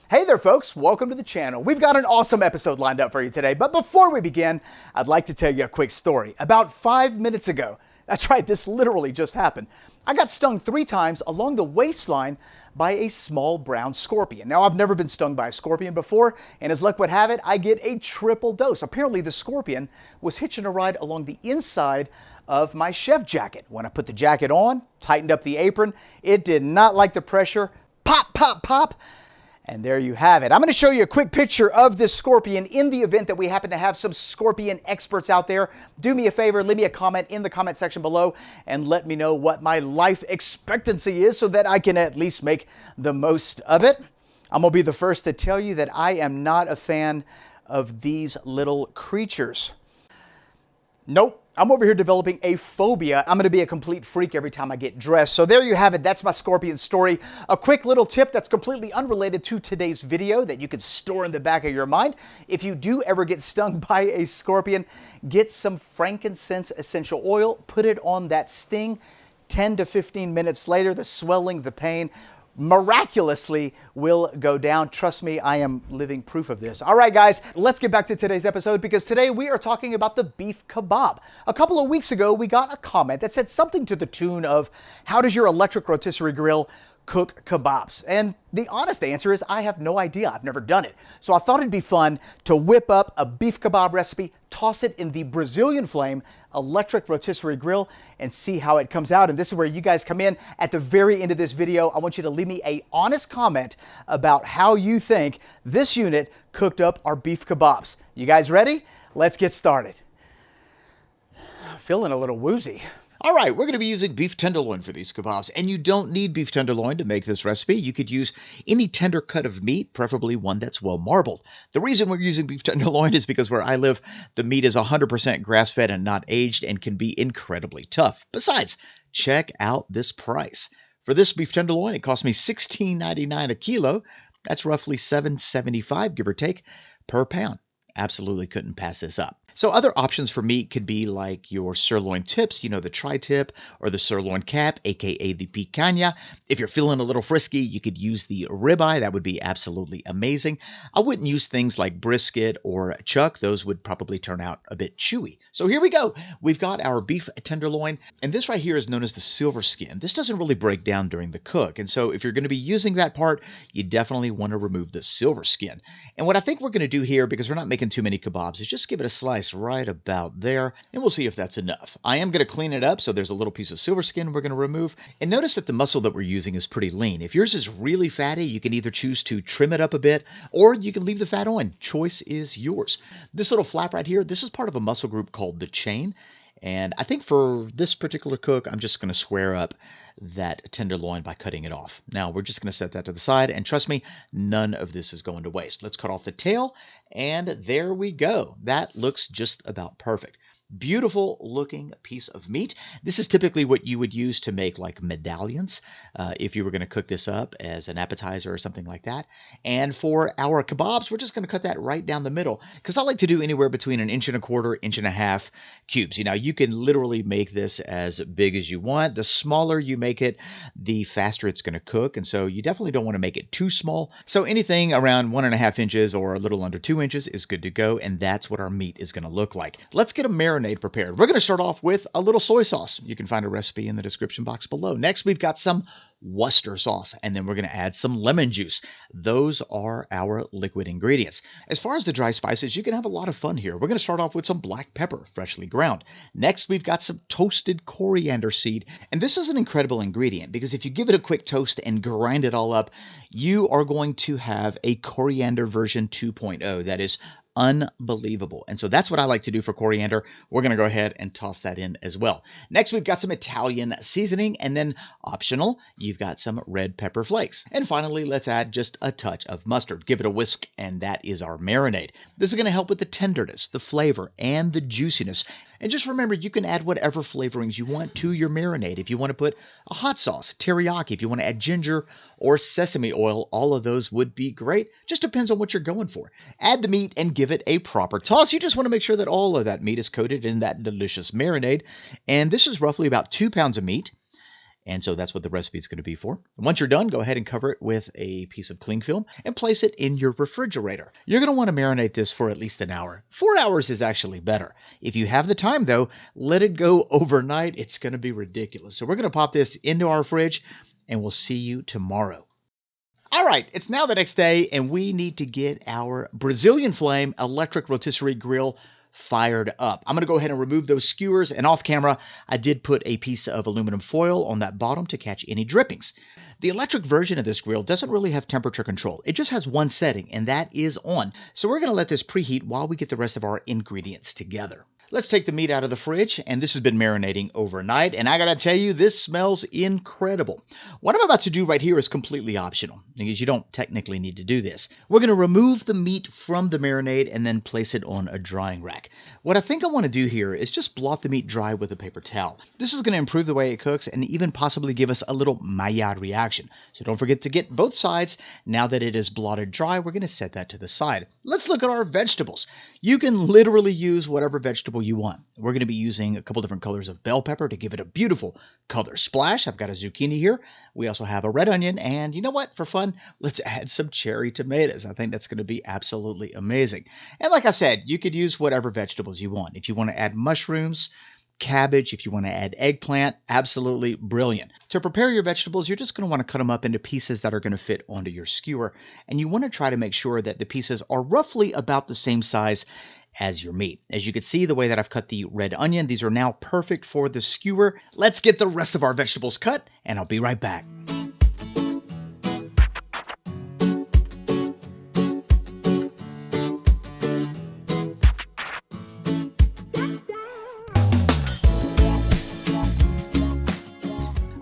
Hey there folks, welcome to the channel. We've got an awesome episode lined up for you today, but before we begin, I'd like to tell you a quick story. About 5 minutes ago, that's right, this literally just happened, I got stung 3 times along the waistline by a small brown scorpion. Now, I've never been stung by a scorpion before, and as luck would have it, I get a triple dose. Apparently, the scorpion was hitching a ride along the inside of my chef jacket. When I put the jacket on, tightened up the apron, it did not like the pressure. Pop, pop, pop. And there you have it. I'm going to show you a quick picture of this scorpion in the event that we happen to have some scorpion experts out there. Do me a favor, leave me a comment in the comment section below and let me know what my life expectancy is so that I can at least make the most of it. I'm going to be the first to tell you that I am not a fan of these little creatures. Nope. I'm over here developing a phobia. I'm going to be a complete freak every time I get dressed. So there you have it. That's my scorpion story. A quick little tip that's completely unrelated to today's video that you can store in the back of your mind. If you do ever get stung by a scorpion, get some frankincense essential oil, put it on that sting. 10 to 15 minutes later, the swelling, the pain miraculously will go down. Trust me, I am living proof of this. All right, guys, let's get back to today's episode because today we are talking about the beef kebab. A couple of weeks ago, we got a comment that said something to the tune of, how does your electric rotisserie grill cook kebabs? And the honest answer is I have no idea. I've never done it. So I thought it'd be fun to whip up a beef kebab recipe, toss it in the Brazilian Flame electric rotisserie grill and see how it comes out. And this is where you guys come in at the very end of this video. I want you to leave me an honest comment about how you think this unit cooked up our beef kebabs. You guys ready? Let's get started. Feeling a little woozy. All right, we're going to be using beef tenderloin for these kebabs, and you don't need beef tenderloin to make this recipe. You could use any tender cut of meat, preferably one that's well marbled. The reason we're using beef tenderloin is because where I live, the meat is 100% grass-fed and not aged and can be incredibly tough. Besides, check out this price. For this beef tenderloin, it cost me $16.99 a kilo. That's roughly $7.75, give or take, per pound. Absolutely couldn't pass this up. So other options for meat could be like your sirloin tips, you know, the tri-tip or the sirloin cap, aka the picanha. If you're feeling a little frisky, you could use the ribeye. That would be absolutely amazing. I wouldn't use things like brisket or chuck. Those would probably turn out a bit chewy. So here we go. We've got our beef tenderloin, and this right here is known as the silver skin. This doesn't really break down during the cook, and so if you're going to be using that part, you definitely want to remove the silver skin. And what I think we're going to do here, because we're not making too many kebabs, is just give it a slice right about there, and we'll see if that's enough. I am going to clean it up, so there's a little piece of silver skin we're going to remove. And notice that the muscle that we're using is pretty lean. If yours is really fatty, you can either choose to trim it up a bit, or you can leave the fat on. Choice is yours. This little flap right here, this is part of a muscle group called the chain. And I think for this particular cook, I'm just going to square up that tenderloin by cutting it off. Now, we're just going to set that to the side, and trust me, none of this is going to waste. Let's cut off the tail, and there we go. That looks just about perfect. Beautiful looking piece of meat. This is typically what you would use to make like medallions if you were going to cook this up as an appetizer or something like that. And for our kebabs, we're just going to cut that right down the middle because I like to do anywhere between 1.25 inches, 1.5 inches cubes. You know, you can literally make this as big as you want. The smaller you make it, the faster it's going to cook. And so you definitely don't want to make it too small. So anything around 1.5 inches or a little under 2 inches is good to go. And that's what our meat is going to look like. Let's get a marinade prepared. We're going to start off with a little soy sauce. You can find a recipe in the description box below. Next, we've got some Worcester sauce, and then we're going to add some lemon juice. Those are our liquid ingredients. As far as the dry spices, you can have a lot of fun here. We're going to start off with some black pepper, freshly ground. Next, we've got some toasted coriander seed, and this is an incredible ingredient because if you give it a quick toast and grind it all up, you are going to have a coriander version 2.0 that is unbelievable. And so that's what I like to do for coriander. We're going to go ahead and toss that in as well. Next, we've got some Italian seasoning, and then optional, you've got some red pepper flakes. And finally, let's add just a touch of mustard. Give it a whisk, and that is our marinade. This is going to help with the tenderness, the flavor, and the juiciness. And just remember, you can add whatever flavorings you want to your marinade. If you want to put a hot sauce, teriyaki, if you want to add ginger or sesame oil, all of those would be great. Just depends on what you're going for. Add the meat and give it a proper toss. You just want to make sure that all of that meat is coated in that delicious marinade. And this is roughly about 2 pounds of meat. And so that's what the recipe is going to be for. Once you're done, go ahead and cover it with a piece of cling film and place it in your refrigerator. You're going to want to marinate this for at least an hour. 4 hours is actually better. If you have the time, though, let it go overnight. It's going to be ridiculous. So we're going to pop this into our fridge, and we'll see you tomorrow. All right, it's now the next day, and we need to get our Brazilian Flame Electric Rotisserie Grill fired up. I'm going to go ahead and remove those skewers, and off camera, I did put a piece of aluminum foil on that bottom to catch any drippings. The electric version of this grill doesn't really have temperature control. It just has one setting, and that is on. So we're going to let this preheat while we get the rest of our ingredients together. Let's take the meat out of the fridge, and this has been marinating overnight, and I gotta tell you, this smells incredible. What I'm about to do right here is completely optional, because you don't technically need to do this. We're gonna remove the meat from the marinade and then place it on a drying rack. What I think I wanna do here is just blot the meat dry with a paper towel. This is gonna improve the way it cooks and even possibly give us a little Maillard reaction. So don't forget to get both sides. Now that it is blotted dry, we're gonna set that to the side. Let's look at our vegetables. You can literally use whatever vegetable you want. We're going to be using a couple different colors of bell pepper to give it a beautiful color splash. I've got a zucchini here. We also have a red onion, and you know what? For fun, let's add some cherry tomatoes. I think that's going to be absolutely amazing. And like I said, you could use whatever vegetables you want. If you want to add mushrooms, cabbage, if you want to add eggplant, absolutely brilliant. To prepare your vegetables, you're just going to want to cut them up into pieces that are going to fit onto your skewer, and you want to try to make sure that the pieces are roughly about the same size as your meat. As you can see, the way that I've cut the red onion, these are now perfect for the skewer. Let's get the rest of our vegetables cut, and I'll be right back.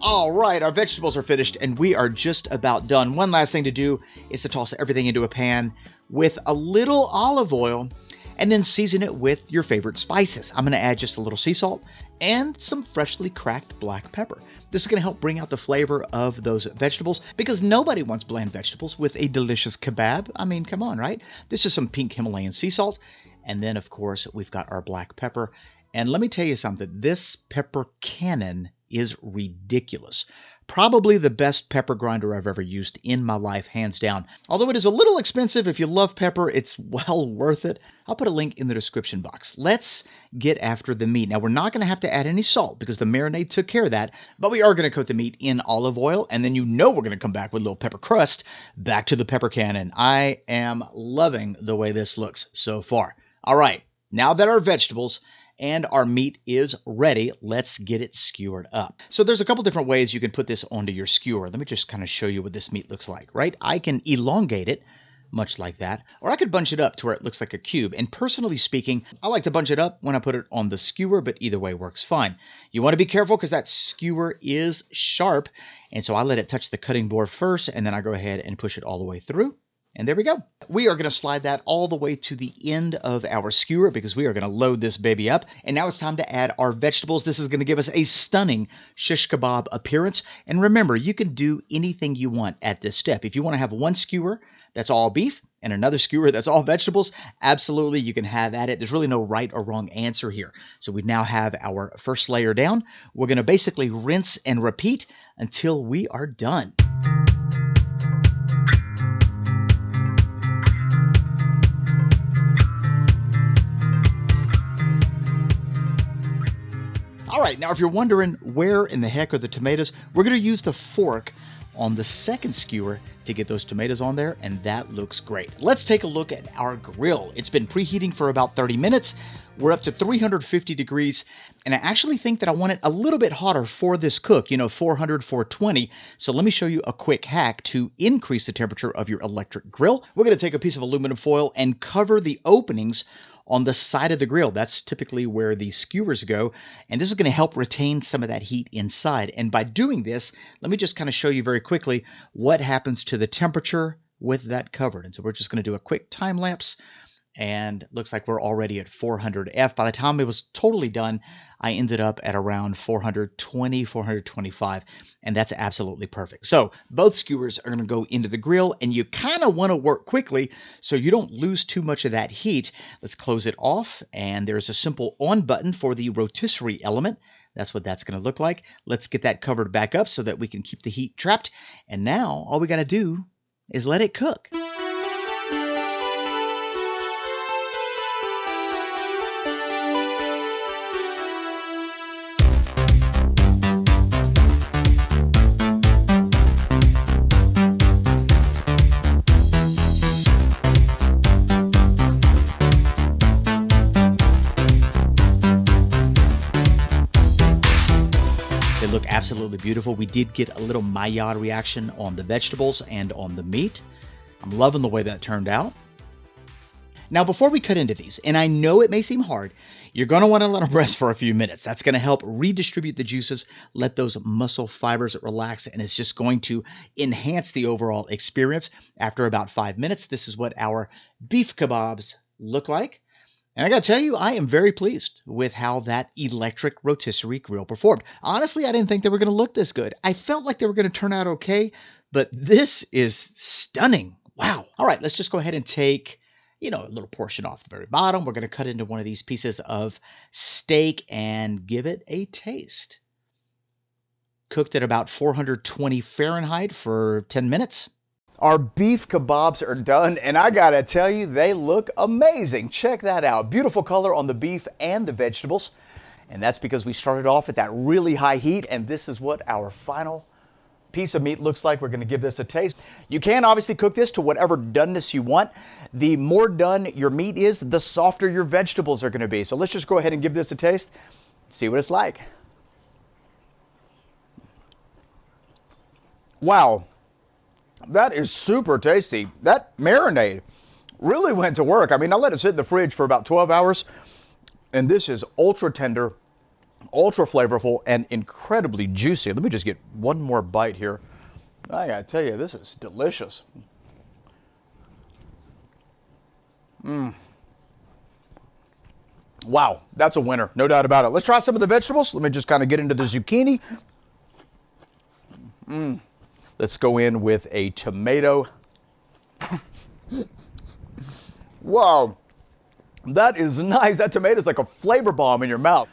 All right, our vegetables are finished and we are just about done. One last thing to do is to toss everything into a pan with a little olive oil and then season it with your favorite spices. I'm going to add just a little sea salt and some freshly cracked black pepper. This is going to help bring out the flavor of those vegetables because nobody wants bland vegetables with a delicious kebab. I mean, come on, right? This is some pink Himalayan sea salt. And then, of course, we've got our black pepper. And let me tell you something, this pepper cannon is ridiculous. Probably the best pepper grinder I've ever used in my life, hands down. Although it is a little expensive, if you love pepper, it's well worth it. I'll put a link in the description box. Let's get after the meat. Now, we're not going to have to add any salt because the marinade took care of that, but we are going to coat the meat in olive oil, and then you know we're going to come back with a little pepper crust. Back to the pepper cannon. I am loving the way this looks so far. All right, now that our vegetables and our meat is ready, let's get it skewered up. So there's a couple different ways you can put this onto your skewer. Let me just kind of show you what this meat looks like, right? I can elongate it, much like that, or I could bunch it up to where it looks like a cube. And personally speaking, I like to bunch it up when I put it on the skewer, but either way works fine. You want to be careful because that skewer is sharp, and so I let it touch the cutting board first, and then I go ahead and push it all the way through. And there we go. We are going to slide that all the way to the end of our skewer because we are going to load this baby up. And now it's time to add our vegetables. This is going to give us a stunning shish kebab appearance. And remember, you can do anything you want at this step. If you want to have one skewer that's all beef and another skewer that's all vegetables, absolutely you can have at it. There's really no right or wrong answer here. So we now have our first layer down. We're going to basically rinse and repeat until we are done. All right, now if you're wondering where in the heck are the tomatoes, we're going to use the fork on the second skewer to get those tomatoes on there, and that looks great. Let's take a look at our grill. It's been preheating for about 30 minutes. We're up to 350 degrees, and I actually think that I want it a little bit hotter for this cook, 400, 420. So let me show you a quick hack to increase the temperature of your electric grill. We're going to take a piece of aluminum foil and cover the openings on the side of the grill. That's typically where the skewers go, and this is going to help retain some of that heat inside. And by doing this, let me just kind of show you very quickly what happens to the temperature with that covered. And so we're just going to do a quick time lapse, and looks like we're already at 400 F. By the time it was totally done, I ended up at around 420, 425, and that's absolutely perfect. So both skewers are going to go into the grill, and you kind of want to work quickly so you don't lose too much of that heat. Let's close it off, and there's a simple on button for the rotisserie element. That's what that's going to look like. Let's get that covered back up so that we can keep the heat trapped. And now all we got to do is let it cook. They look absolutely beautiful. We did get a little Maillard reaction on the vegetables and on the meat. I'm loving the way that turned out. Now, before we cut into these, and I know it may seem hard, you're going to want to let them rest for a few minutes. That's going to help redistribute the juices, let those muscle fibers relax, and it's just going to enhance the overall experience. After about 5 minutes, this is what our beef kebabs look like. And I got to tell you, I am very pleased with how that electric rotisserie grill performed. Honestly, I didn't think they were going to look this good. I felt like they were going to turn out okay, but this is stunning. Wow. All right, let's just go ahead and take, a little portion off the very bottom. We're going to cut into one of these pieces of steak and give it a taste. Cooked at about 420 Fahrenheit for 10 minutes. Our beef kebabs are done, and I gotta tell you, they look amazing. Check that out. Beautiful color on the beef and the vegetables. And that's because we started off at that really high heat, and this is what our final piece of meat looks like. We're gonna give this a taste. You can obviously cook this to whatever doneness you want. The more done your meat is, the softer your vegetables are gonna be. So let's just go ahead and give this a taste, see what it's like. Wow. That is super tasty. That marinade really went to work. I mean, I let it sit in the fridge for about 12 hours, and this is ultra tender, ultra flavorful, and incredibly juicy. Let me just get one more bite here. I gotta tell you, this is delicious. Wow, that's a winner, no doubt about it. Let's try some of the vegetables. Let me just kind of get into the zucchini. Let's go in with a tomato. Wow, that is nice. That tomato is like a flavor bomb in your mouth.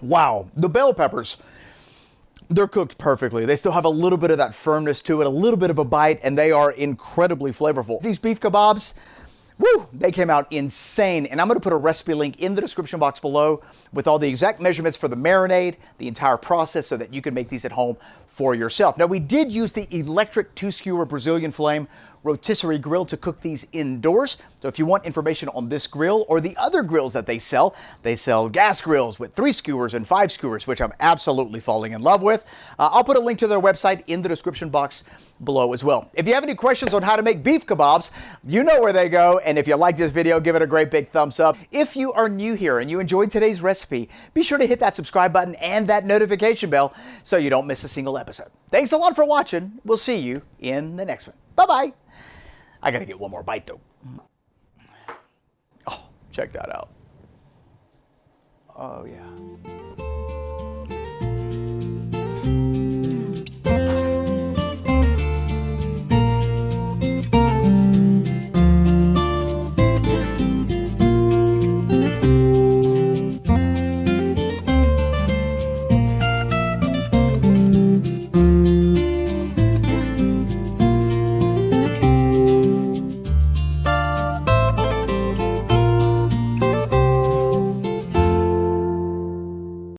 Wow, the bell peppers, they're cooked perfectly. They still have a little bit of that firmness to it, a little bit of a bite, and they are incredibly flavorful. These beef kebabs, woo, they came out insane. And I'm going to put a recipe link in the description box below with all the exact measurements for the marinade, the entire process, so that you can make these at home for yourself. Now, we did use the electric 2-skewer Brazilian Flame Rotisserie Grill to cook these indoors. So if you want information on this grill or the other grills that they sell gas grills with 3 skewers and 5 skewers, which I'm absolutely falling in love with. I'll put a link to their website in the description box below as well. If you have any questions on how to make beef kebabs, you know where they go. And if you like this video, give it a great big thumbs up. If you are new here and you enjoyed today's recipe, be sure to hit that subscribe button and that notification bell so you don't miss a single episode. Thanks a lot for watching. We'll see you in the next one. Bye-bye. I gotta get one more bite though. Oh, check that out. Oh yeah.